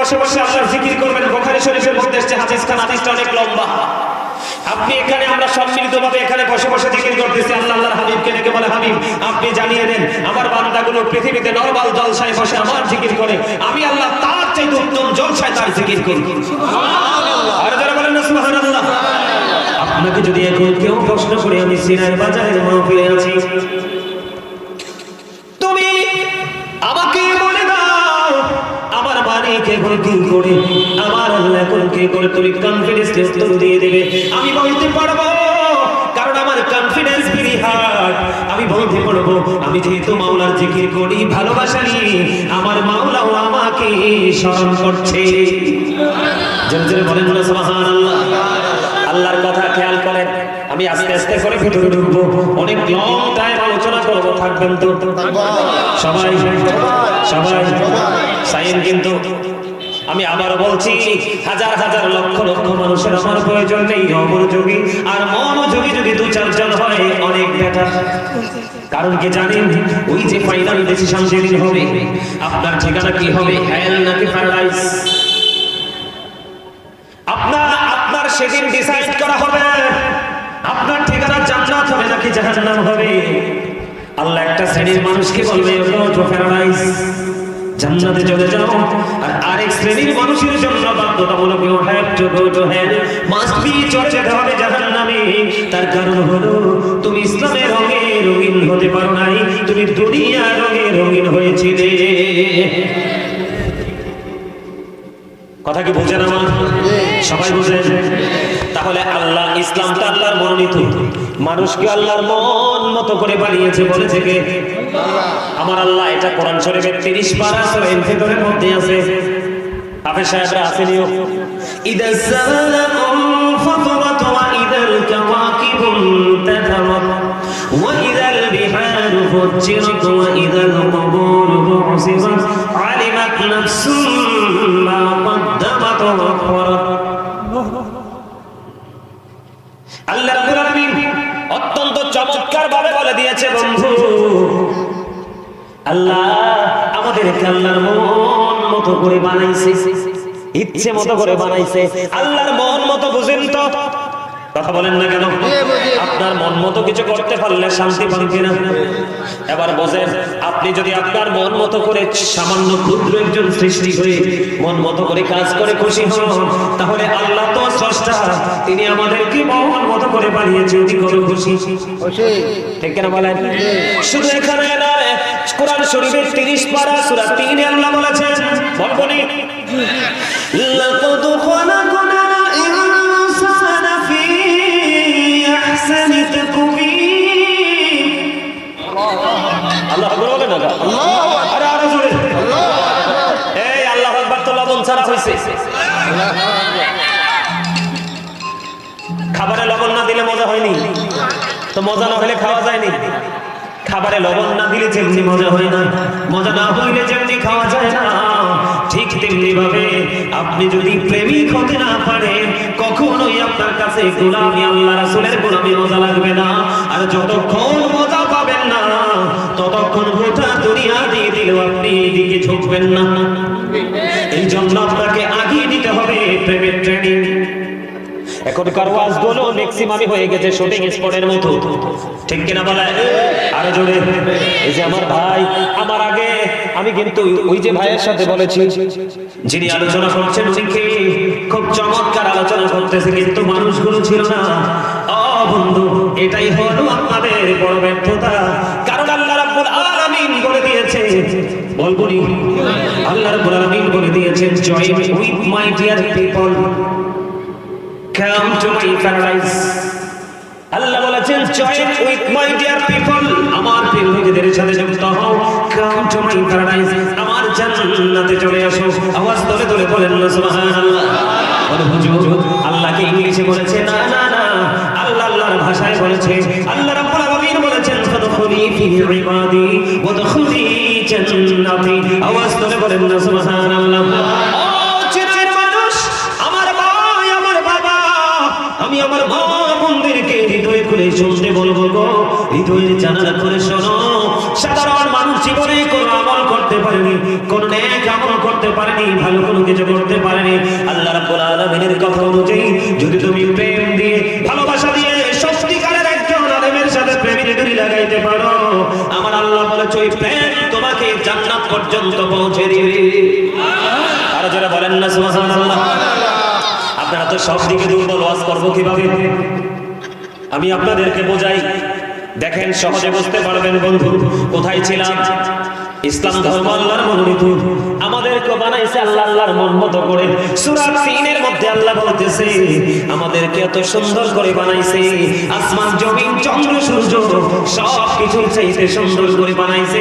বসে বসে আল্লাহর জিকির করবেন। বুখারী শরীফের মধ্যে এসেছে হাদিসটা অনেক লম্বা। আপনি এখানে আমরা সম্মিলিতভাবে এখানে বসে বসে জিকির করতেছি, আল্লাহর হাবিবকে ডেকে বলে, হাবিব আপনি জানিয়ে দেন আমার বান্দাগুলো পৃথিবীতে নরমাল জলসায় বসে আমার জিকির করে, আমি আল্লাহ তার চাইতে উত্তম জলসায় তার জিকির করি। সুবহানাল্লাহ। আর যারা বলেন না সুবহানাল্লাহ। আপনাকে যদি এখন কেউ প্রশ্ন করে, আমি সিনাই বাজারের মাহফিলে আছি, তুমি আমাকে বলে দাও আমার মালিক এখন কি করে, আমার আল্লাহ এখন কি করে, তুমি কনফিডেন্স উত্তর দিয়ে দেবে। আমি বলতে পারবো, কারণ আমার কনফিডেন্স ভেরি হার্ড। আমি বলতে পারবো, আমি যেহেতু মাওলার জিকির করি ভালোবাসা নিয়ে, আমার মাওলাও আমাকে স্মরণ করছে। জোরে বলেন না সুবহানাল্লাহ। আল্লাহর কথা খেয়াল করেন। আমি আস্তে আস্তে করে ভিতরে ঢুকবো, অনেক লং টাইম আলোচনা করবো, থাকবেন তো সবাই? সবাই সাইন। কিন্তু আমি আবারও বলছি, হাজার হাজার লক্ষ লক্ষ মানুষের আমার প্রয়োজন নেই অমনোযোগী, আর মনোযোগী যদি দু চারজন হয় অনেক বেটার। কারণ কি জানেন, ওই যে ফাইনাল ডিসিশন যেদিন হবে, আপনার ঠিকানা কি হবে, হেল নাকি প্যারাডাইস, আপনার সেদিন ডিসাইড করা হবে। আপনার ঠিকানা জান্নাত হবে নাকি জাহান্নাম হবে। আল্লাহ একটা শ্রেণীর মানুষকে বলবে ওঠো প্যারাডাইস, জান্নাতে চলে যাও, আর আরেক শ্রেণীর মানুষের জন্য বাধ্যতামূলক you have to go to hell, must be চলে যেতে হবে জাহান্নামে। তার কারণ হলো তুমি ইসলামের রঙে রঙিন হতে পারো নাই, তুমি দুনিয়ার রঙে রঙিন হয়েছিলে। কথা কি বুঝেন আমার? সবাই বুঝেন? তাহলে আল্লাহ, ইসলামটা আল্লাহর মনোনীত, মানুষকে আল্লাহর মন মতো করে বানিয়েছে, বলেছে কে? আমার আল্লাহ। এটা কোরআন শরীফের 30 পারা সূরা ইনফিতরের মধ্যে আছে। হাফেজ সাহেবরা আসেনিও, ইদা সালাম ফাতরাত ওয়া ইদাল কাওয়াকিবুন তাতারাত ওয়া ইদাল বিহারু ফুজ্জিরাত ওয়া ইদাল কুবুরু বু'সিরাত আলিমাত নাফসুম মা কদ্দামাত ওয়া আখরাত। আল্লাহ রাব্বুল আলামিন অত্যন্ত চমৎকার ভাবে বলে দিয়েছে, বন্ধু আল্লাহ আমাদেরকে আল্লাহর মন মতো করে বানাইছে, ইচ্ছে মতো করে বানাইছে। আল্লাহর মন মতো বুঝেন তো? কথা বলেন না কেন? আপনার মন মতো কিছু করতে পারলে শান্তি পান কিনা? এবার বোঝেন, আপনি যদি আপনার মন মতো করে সামান্য ক্ষুদ্র একজন সৃষ্টি হয়ে মন মতো করে কাজ করে খুশি হন, তাহলে আল্লাহ তো স্রষ্টা, তিনি আমাদেরকে মন মতো করে বানিয়েছে, উনি কত খুশি। ঠিক কিনা বলেন? শুধু এখানে নয়, কোরআন শরীফের 30 পারা সূরা 3 আল্লাহ বলেছেন, বলবনি লাকাদ খালাকনাল ইনসানা ফি আহসানি তাকওয়িম। আল্লাহ আকবার বলেন না? আল্লাহু আকবার। আরে জোরে আল্লাহু আকবার। এই আল্লাহু আকবার তো লবণ ছাড়া হইছে। আল্লাহু আকবার। খাবারে লবণ না দিলে মজা হয়নি তো, মজা না হলে খাওয়া যায়নি। খাবারে লবণ না দিলে যেমনি মজা হয় না, মজা না হইলে যেমনি খাওয়া যায় না, ঠিক তেমনি ভাবে আপনি যদি প্রেমিক হতে না পারেন, কখনোই আপনার কাছে গোলামি, আল্লাহ রাসূলের গোলামি মজা লাগবে না। আর যতক্ষণ মজা পাবেন না, ততক্ষণ গোটা দুনিয়া দিয়ে দিলেও আপনি এদিকে ঝুঁকবেন না। এই জন্য আপনাকে আগিয়ে নিতে হবে প্রেমের ট্রেনিং। এখনকার ওয়াজগুলো ম্যাক্সিমামই হয়ে গেছে শুটিং স্পটের মতো, ঠিক কিনা বলে? আরো জোরে। এই যে আমার ভাই, আমার আগে আমি কিন্তু ওই যে ভাইয়ের সাথে বলেছি, যিনি আলোচনা করছেন উনি খুব চমৎকার আলোচনা করতেছে, কিন্তু মানুষগুলো ছিল না। ও বন্ধু, এটাই হলো আপনাদের বড় ব্যর্থতা। কারণ আল্লাহ রাব্বুল আলামিন বলে দিয়েছে, বলবনি, আল্লাহ রাব্বুল আলামিন বলে দিয়েছেন, join with my dear people, come to my paradise. আল্লাহ বলেছেন, join with my dear people, আমার প্রিয় লোকেদের সাথে যুক্ত হও, come to my paradise, আমার জান্নাতে চলে আসো। আওয়াজ ধরে ধরে বলেন না সুবহানাল্লাহ। আর হুজুর আল্লাহকে ইংলিশে বলেছে না, না না, আল্লাহ আল্লাহর ভাষায় বলেছে। আল্লাহ রাব্বুল আলামিন বলেছেন, ফাদখুলি ফি ইবাদি ওয়াদখুলি জান্নাতি। আওয়াজ ধরে বলেন না সুবহানাল্লাহ। আমি আমার মা বোনদেরকে হৃদয় খুলে শুনতে বলবো গো, হৃদয়ের জানালা করে শোনো। সাধারণ মানুষ জীবনে কোনো আমল করতে পারেনি, কোন নেক আমল করতে করতে পারেনি, ভালো কোনো কিছু করতে পারেনি। আল্লাহ রাব্বুল আলামিনের কথা অনুযায়ী যদি তুমি প্রেম দিয়ে, ভালোবাসা দিয়ে সত্যিকারের একজন আলেমের সাথে প্রেমের ডুরি লাগাইতে পারো, আমার আল্লাহ বলেছে ওই প্রেম তোমাকে জান্নাত পর্যন্ত পৌঁছে দিবে। আর যারা বলেন না সুবহানাল্লাহ। আপনারা তো সব দিকে দুর্বল, ওয়াজ করবো কিভাবে? আমি আপনাদেরকে বোঝাই, দেখেন সহজে বুঝতে পারবেন বন্ধু। কোথায় ছিলাম? ইসলাম ধর্ম আল্লাহর মনোনীত, আমাদেরকে বানাইছে আল্লাহ আল্লাহর মন মতো করে। সূরা তিনের মধ্যে আল্লাহ বলতেছে আমাদেরকে এত সুন্দর করে বানাইছে, আসমান জমিন চন্দ্র সূর্য সব কিছু চাইতে সুন্দর করে বানাইছে।